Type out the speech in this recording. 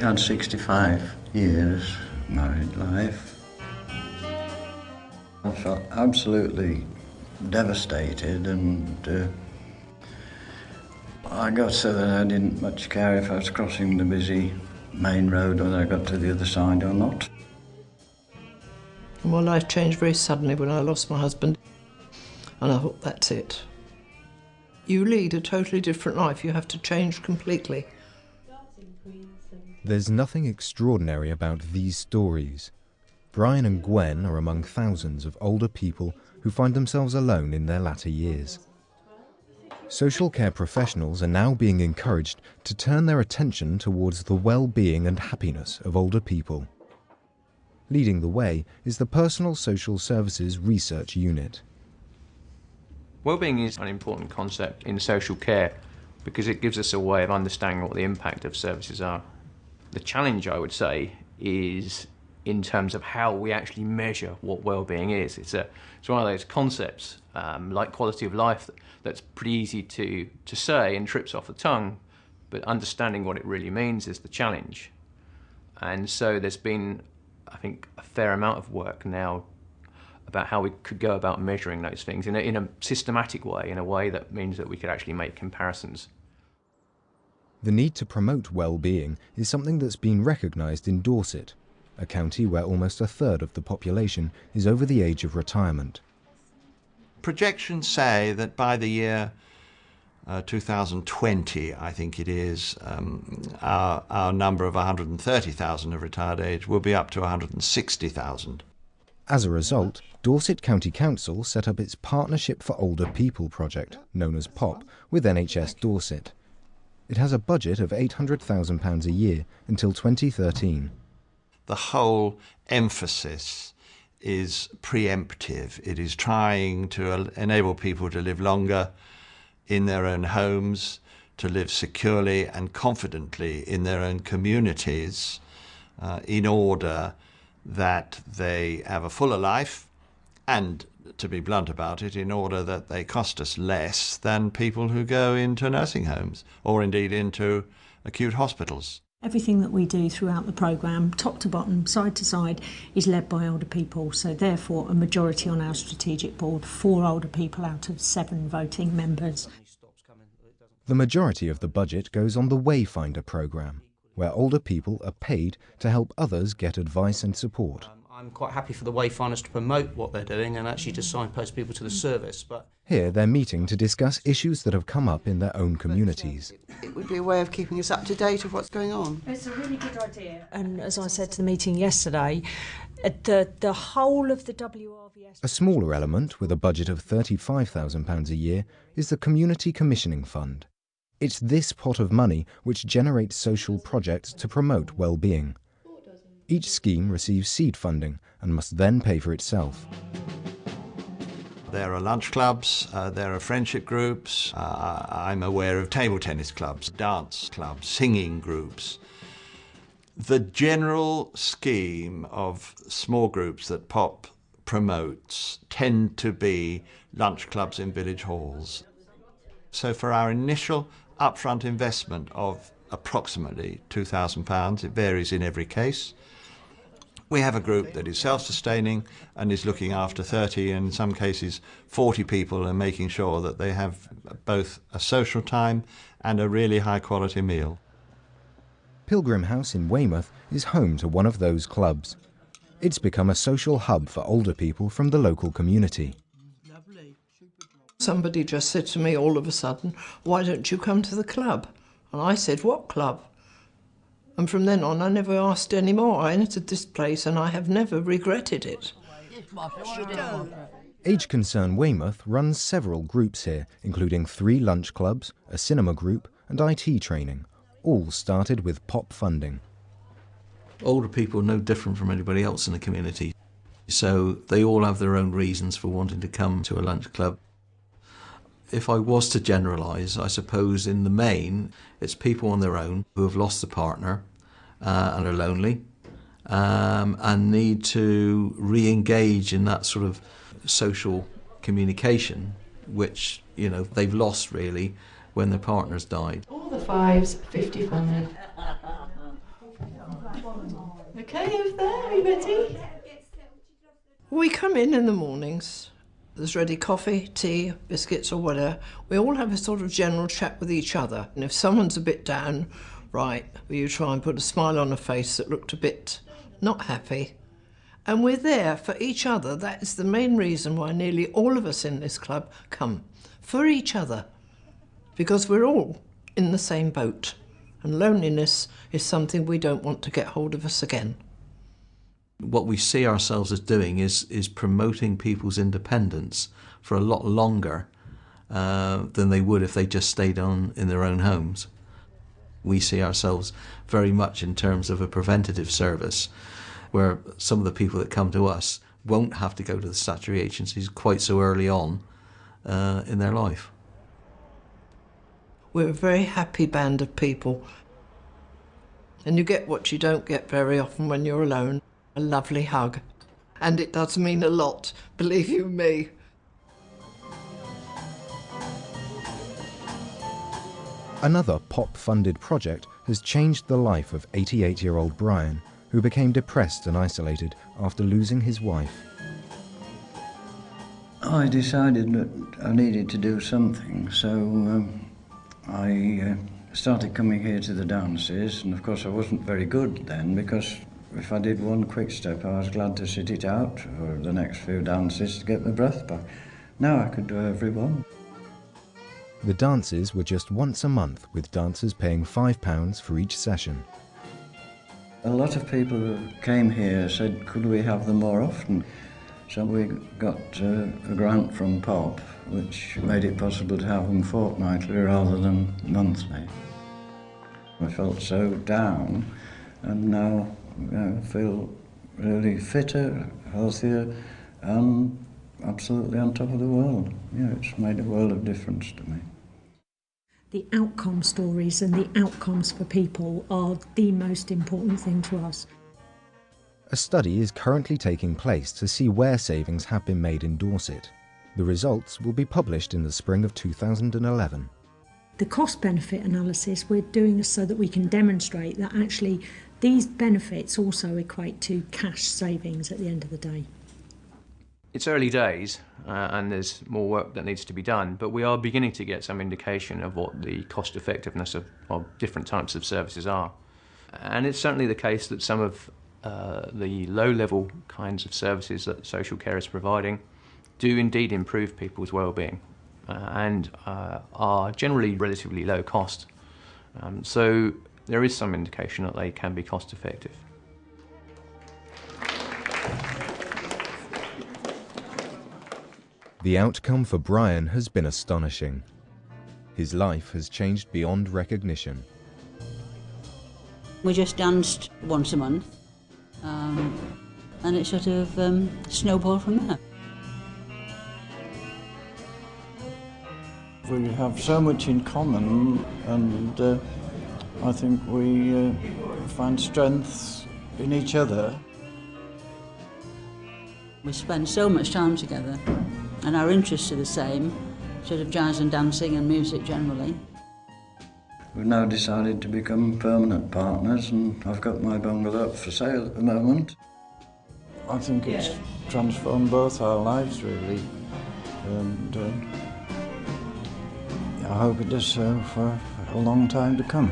had 65 years married life. I felt absolutely devastated, and I got so that I didn't much care if I was crossing the busy main road whether I got to the other side or not. My life changed very suddenly when I lost my husband, and I thought, that's it. You lead a totally different life. You have to change completely. There's nothing extraordinary about these stories. Brian and Gwen are among thousands of older people who find themselves alone in their latter years. Social care professionals are now being encouraged to turn their attention towards the well-being and happiness of older people. Leading the way is the Personal Social Services Research Unit. Wellbeing is an important concept in social care because it gives us a way of understanding what the impact of services are. The challenge, I would say, is in terms of how we actually measure what wellbeing is. It's one of those concepts, like quality of life, that's pretty easy to say and trips off the tongue, but understanding what it really means is the challenge. And so there's been, I think, a fair amount of work now about how we could go about measuring those things in a systematic way, in a way that means that we could actually make comparisons. The need to promote well-being is something that's been recognised in Dorset, a county where almost a third of the population is over the age of retirement. Projections say that by the year 2020, I think it is, our number of 130,000 of retired age will be up to 160,000. As a result, Dorset County Council set up its Partnership for Older People project, known as POPP, with NHS Dorset. It has a budget of £800,000 a year until 2013. The whole emphasis is preemptive. It is trying to enable people to live longer in their own homes, to live securely and confidently in their own communities, in order that they have a fuller life, and, to be blunt about it, in order that they cost us less than people who go into nursing homes or indeed into acute hospitals. Everything that we do throughout the programme, top to bottom, side to side, is led by older people. So therefore a majority on our strategic board, 4 older people out of 7 voting members. The majority of the budget goes on the Wayfinder programme, where older people are paid to help others get advice and support. I'm quite happy for the Wayfinders to promote what they're doing and actually to signpost people to the service. But here they're meeting to discuss issues that have come up in their own communities. It would be a way of keeping us up to date of what's going on. It's a really good idea. And as I said to the meeting yesterday, the whole of the WRVS... A smaller element, with a budget of £35,000 a year, is the Community Commissioning Fund. It's this pot of money which generates social projects to promote well-being. Each scheme receives seed funding and must then pay for itself. There are lunch clubs, there are friendship groups, I'm aware of table tennis clubs, dance clubs, singing groups. The general scheme of small groups that POPP promotes tend to be lunch clubs in village halls. So for our initial upfront investment of approximately £2,000, it varies in every case, we have a group that is self-sustaining and is looking after 30, and in some cases 40 people, and making sure that they have both a social time and a really high-quality meal. Pilgrim House in Weymouth is home to one of those clubs. It's become a social hub for older people from the local community. Somebody just said to me all of a sudden, "Why don't you come to the club?" And I said, "What club?" And from then on, I never asked any more. I entered this place and I have never regretted it. Age Concern Weymouth runs several groups here, including 3 lunch clubs, a cinema group and IT training, all started with POPP funding. Older people are no different from anybody else in the community, so they all have their own reasons for wanting to come to a lunch club. If I was to generalise, I suppose in the main, it's people on their own who have lost a partner and are lonely and need to re-engage in that sort of social communication, which, you know, they've lost really when their partners died. All the 5s, 55. Okay, over there, are you ready? We come in the mornings. There's ready coffee, tea, biscuits or whatever. We all have a sort of general chat with each other. And if someone's a bit down, right, you try and put a smile on a face that looked a bit not happy. And we're there for each other. That is the main reason why nearly all of us in this club come. For each other. Because we're all in the same boat. And loneliness is something we don't want to get hold of us again. What we see ourselves as doing is promoting people's independence for a lot longer than they would if they just stayed on in their own homes. We see ourselves very much in terms of a preventative service where some of the people that come to us won't have to go to the statutory agencies quite so early on in their life. We're a very happy band of people. And you get what you don't get very often when you're alone. A lovely hug. And it does mean a lot, believe you me. Another POPP-funded project has changed the life of 88-year-old Brian, who became depressed and isolated after losing his wife. I decided that I needed to do something, so I started coming here to the dances, and of course I wasn't very good then, because if I did one quick step I was glad to sit it out for the next few dances to get my breath back. Now I could do every one. The dances were just once a month, with dancers paying £5 for each session. A lot of people who came here said, could we have them more often? So we got a grant from POPP, which made it possible to have them fortnightly rather than monthly. I felt so down, and now I feel really fitter, healthier, and absolutely on top of the world. Yeah, it's made a world of difference to me. The outcome stories and the outcomes for people are the most important thing to us. A study is currently taking place to see where savings have been made in Dorset. The results will be published in the spring of 2011. The cost-benefit analysis we're doing so that we can demonstrate that actually these benefits also equate to cash savings at the end of the day. It's early days and there's more work that needs to be done, but we are beginning to get some indication of what the cost effectiveness of different types of services are. And it's certainly the case that some of the low-level kinds of services that social care is providing do indeed improve people's well-being and are generally relatively low cost. So there is some indication that they can be cost effective. The outcome for Brian has been astonishing. His life has changed beyond recognition. We just danced once a month, and it sort of snowballed from there. We have so much in common, and I think we find strength in each other. We spend so much time together, and our interests are the same, sort of jazz and dancing and music generally. We've now decided to become permanent partners, and I've got my bungalow up for sale at the moment. I think it's transformed both our lives, really, and I hope it does so for a long time to come.